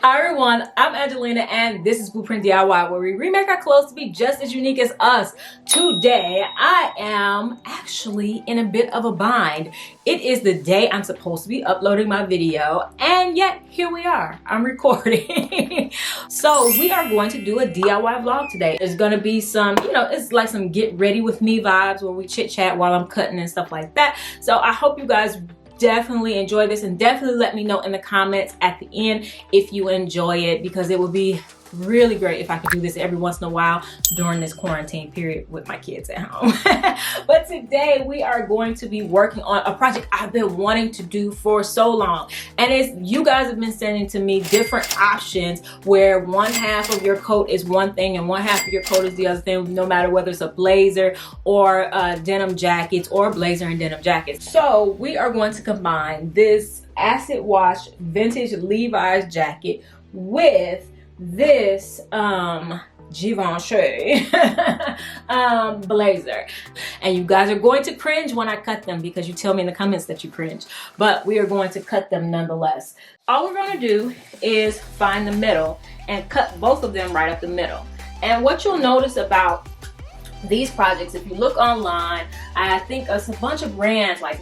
Hi everyone, I'm Angelina and this is Blueprint DIY, where we remake our clothes to be just as unique as us. Today, I am actually in a bit of a bind. It is the day I'm supposed to be uploading my video, and yet here we are, I'm recording. So we are going to do a DIY vlog today. There's gonna be some, it's like some get ready with me vibes where we chit chat while I'm cutting and stuff like that. So I hope you guys definitely enjoy this, and definitely let me know in the comments at the end if you enjoy it, because it would be really great if I could do this every once in a while during this quarantine period with my kids at home. But today we are going to be working on a project I've been wanting to do for so long, and it's, you guys have been sending to me different options where one half of your coat is one thing and one half of your coat is the other thing, no matter whether it's a blazer or denim jackets or blazer and denim jackets. So we are going to combine this acid wash vintage Levi's jacket with this Givenchy blazer, and you guys are going to cringe when I cut them because you tell me in the comments that you cringe, but we are going to cut them nonetheless. All we're going to do is find the middle and cut both of them right up the middle. And what you'll notice about these projects, if you look online, I think it's a bunch of brands, like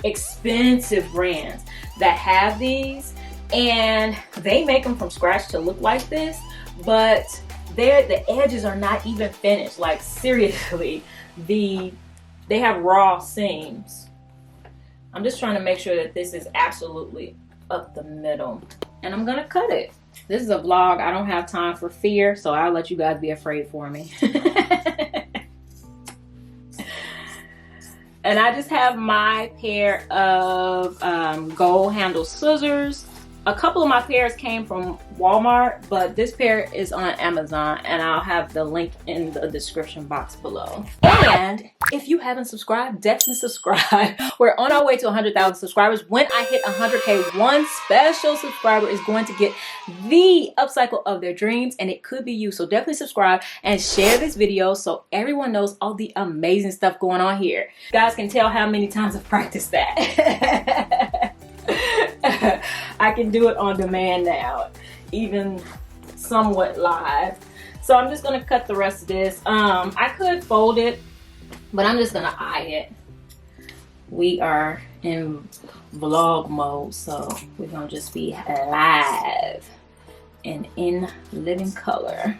expensive brands that have these, and they make them from scratch to look like this, but the edges are not even finished. Like seriously, they have raw seams. I'm just trying to make sure that this is absolutely up the middle, and I'm gonna cut it. This is a vlog. I don't have time for fear, so I'll let you guys be afraid for me. And I just have my pair of gold handle scissors. A couple of my pairs came from Walmart, but this pair is on Amazon, and I'll have the link in the description box below. And if you haven't subscribed, definitely subscribe. We're on our way to 100,000 subscribers. When I hit 100K, one special subscriber is going to get the upcycle of their dreams, and it could be you. So definitely subscribe and share this video so everyone knows all the amazing stuff going on here. You guys can tell how many times I've practiced that. I can do it on demand now, even somewhat live. So I'm just gonna cut the rest of this. I could fold it, but I'm just gonna eye it. We are in vlog mode, so we're gonna just be live and in living color.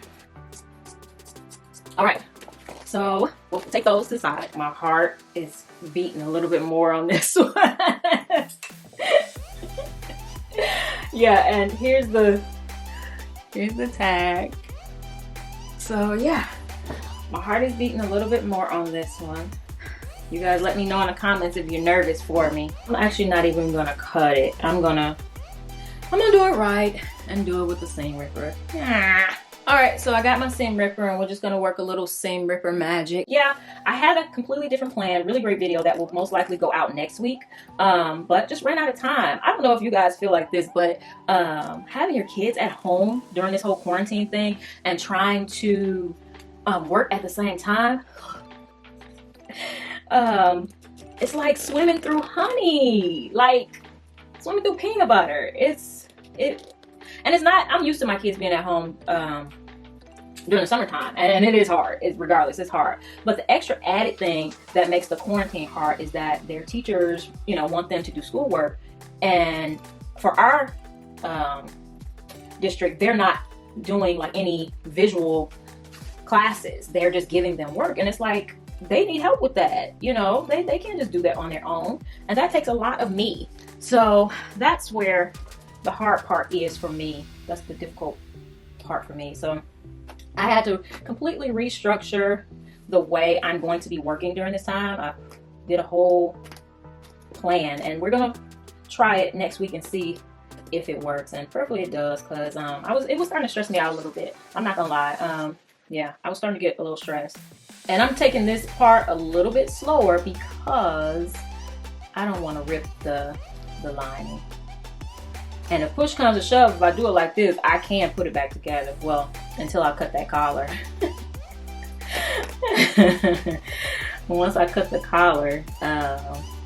All right, so we'll take those to the side. My heart is beating a little bit more on this one. Yeah, and here's the tag. So yeah, my heart is beating a little bit more on this one. You guys let me know in the comments if you're nervous for me. I'm actually not even gonna cut it. I'm gonna do it right and do it with the seam ripper. All right, so I got my seam ripper, and we're just gonna work a little seam ripper magic. Yeah, I had a completely different plan, really great video that will most likely go out next week, but just ran out of time. I don't know if you guys feel like this, but having your kids at home during this whole quarantine thing and trying to work at the same time, it's like swimming through honey, like swimming through peanut butter. And it's not, I'm used to my kids being at home during the summertime, and it is hard. Regardless, it's hard. But the extra added thing that makes the quarantine hard is that their teachers, want them to do schoolwork. And for our district, they're not doing like any visual classes. They're just giving them work. And it's like, they need help with that. They can't just do that on their own. And that takes a lot of me. So that's where the hard part is for me. That's the difficult part for me. So I had to completely restructure the way I'm going to be working during this time. I did a whole plan, and we're gonna try it next week and see if it works, and preferably it does, because it was starting to stress me out a little bit. I'm not gonna lie. Yeah, I was starting to get a little stressed, and I'm taking this part a little bit slower because I don't want to rip the lining. And if push comes to shove, if I do it like this, I can put it back together. Well, until I cut that collar. Once I cut the collar,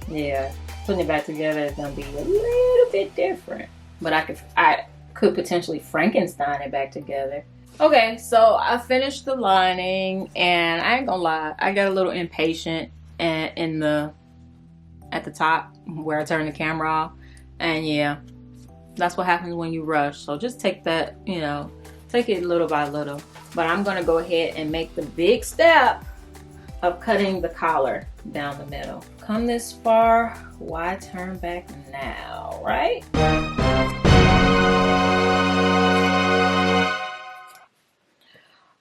yeah, putting it back together is gonna be a little bit different. But I could potentially Frankenstein it back together. Okay, so I finished the lining, and I ain't gonna lie, I got a little impatient at the top where I turned the camera off, and yeah, that's what happens when you rush. So just take that, you know, take it little by little. But I'm gonna go ahead and make the big step of cutting the collar down the middle. Come this far, why turn back now, right?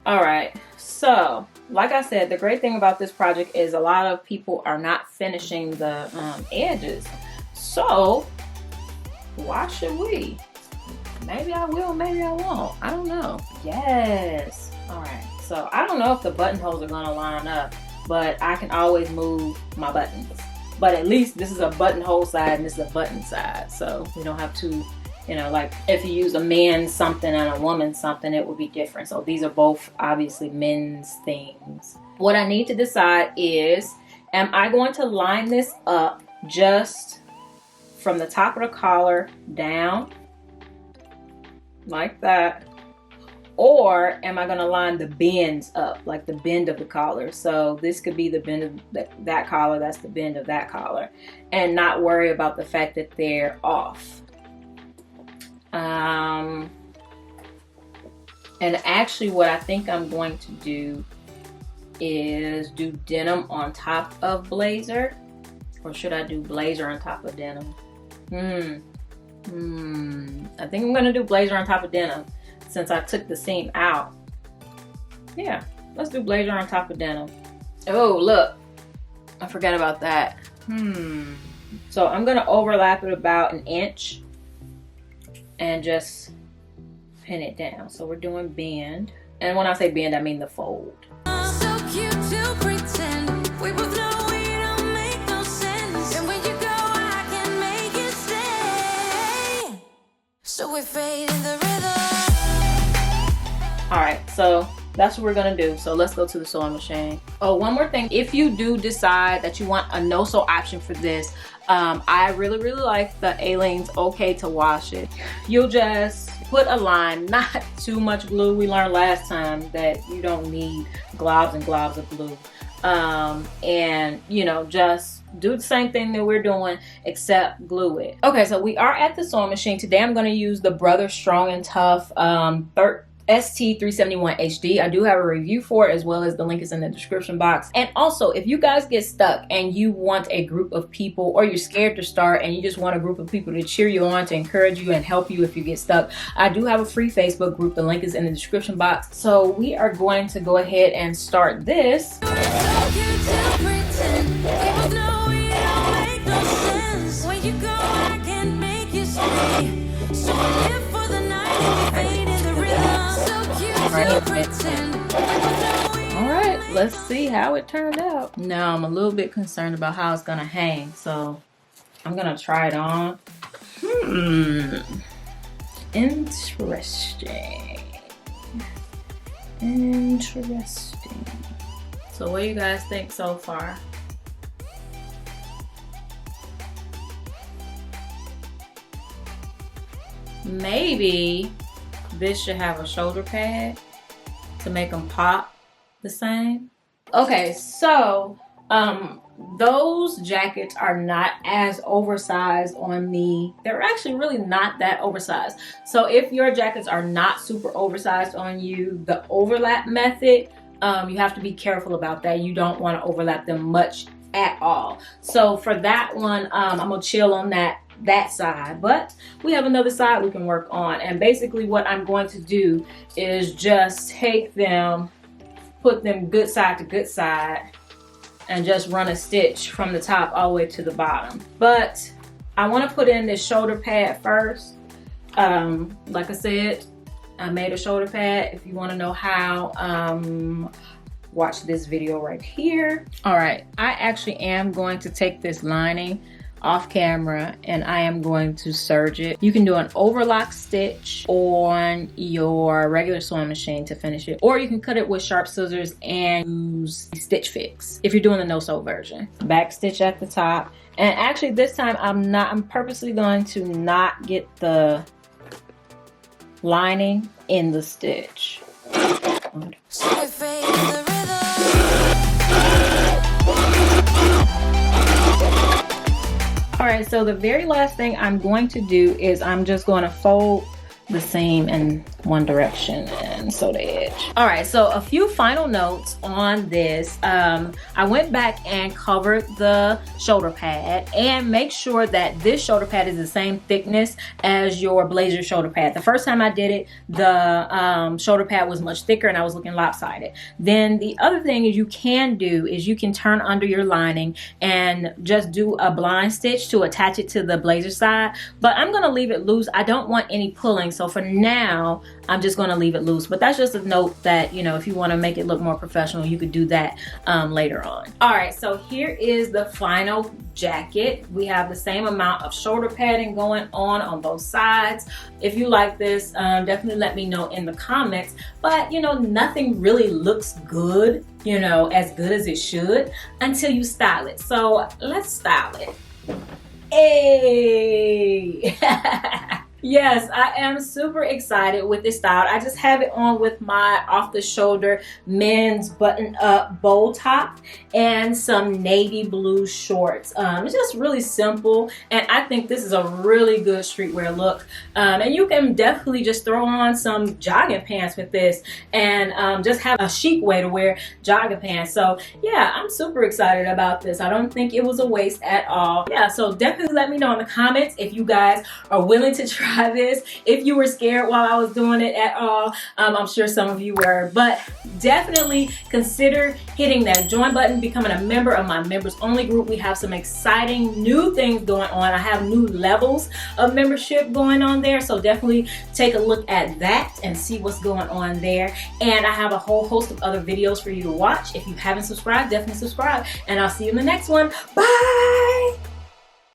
All right, so like I said, the great thing about this project is a lot of people are not finishing the edges. So why should we? Maybe I will, maybe I won't. I don't know. Yes. All right, so I don't know if the buttonholes are gonna line up, but I can always move my buttons. But at least this is a buttonhole side and this is a button side. So we don't have to, you know, like if you use a man's something and a woman's something, it would be different. So these are both obviously men's things. What I need to decide is, am I going to line this up just from the top of the collar down like that? Or am I going to line the bends up, like the bend of the collar? So this could be the bend of that collar, that's the bend of that collar, and not worry about the fact that they're off. And actually what I think I'm going to do is do denim on top of blazer, or should I do blazer on top of denim? I think I'm going to do blazer on top of denim. Since I took the seam out. Yeah, let's do blazer on top of denim. Oh, look, I forgot about that. So I'm gonna overlap it about an inch and just pin it down. So we're doing bend. And when I say bend, I mean the fold. So cute to pretend. We both know we don't make no sense. And when you go, I can make it stay. So we fade in the rhythm. All right, so that's what we're gonna do. So let's go to the sewing machine. Oh, one more thing. If you do decide that you want a no-sew option for this, I really like the Aleene's Okay to Wash It. You'll just put a line, not too much glue. We learned last time that you don't need globs and globs of glue. And you know, just do the same thing that we're doing except glue it. Okay, so we are at the sewing machine. Today I'm gonna use the Brother Strong and Tough ST371 HD. I do have a review for it, as well as the link is in the description box. And also, if you guys get stuck and you want a group of people, or you're scared to start and you just want a group of people to cheer you on, to encourage you and help you if you get stuck, I do have a free Facebook group. The link is in the description box. So we are going to go ahead and start this. Alright, let's see how it turned out. Now I'm a little bit concerned about how it's gonna hang, so I'm gonna try it on. Interesting. So what do you guys think so far? Maybe this should have a shoulder pad to make them pop the same. Okay, so those jackets are not as oversized on me. They're actually really not that oversized. So if your jackets are not super oversized on you, the overlap method, you have to be careful about that. You don't want to overlap them much at all. So for that one, I'm gonna chill on that side, but we have another side we can work on. And basically what I'm going to do is just take them, put them good side to good side, and just run a stitch from the top all the way to the bottom. But I want to put in this shoulder pad first. Like I said, I made a shoulder pad. If you want to know how, watch this video right here. All right, I actually am going to take this lining off camera and I am going to serge it. You can do an overlock stitch on your regular sewing machine to finish it, or you can cut it with sharp scissors and use Stitch Fix if you're doing the no-sew version. Back stitch at the top, and actually this time I'm purposely going to not get the lining in the stitch. All right, so the very last thing I'm going to do is I'm just going to fold the seam in one direction and sew the edge. All right, so a few final notes on this. I went back and covered the shoulder pad, and make sure that this shoulder pad is the same thickness as your blazer shoulder pad. The first time I did it, the shoulder pad was much thicker and I was looking lopsided. Then the other thing is you can turn under your lining and just do a blind stitch to attach it to the blazer side, but I'm gonna leave it loose. I don't want any pulling, so for now I'm just going to leave it loose. But that's just a note that, you know, if you want to make it look more professional, you could do that later on. All right, so here is the final jacket. We have the same amount of shoulder padding going on both sides. If you like this, definitely let me know in the comments. But you know, nothing really looks good, you know, as good as it should until you style it. So let's style it. Hey! Yes, I am super excited with this style. I just have it on with my off-the-shoulder men's button-up bow top and some navy blue shorts. It's just really simple, and I think this is a really good streetwear look. And you can definitely just throw on some jogging pants with this and just have a chic way to wear jogging pants. So yeah, I'm super excited about this. I don't think it was a waste at all. Yeah, so definitely let me know in the comments if you guys are willing to try this, if you were scared while I was doing it at all. I'm sure some of you were, but definitely consider hitting that join button, becoming a member of my members only group. We have some exciting new things going on. I have new levels of membership going on there, so definitely take a look at that and see what's going on there. And I have a whole host of other videos for you to watch. If you haven't subscribed, definitely subscribe, and I'll see you in the next one. Bye.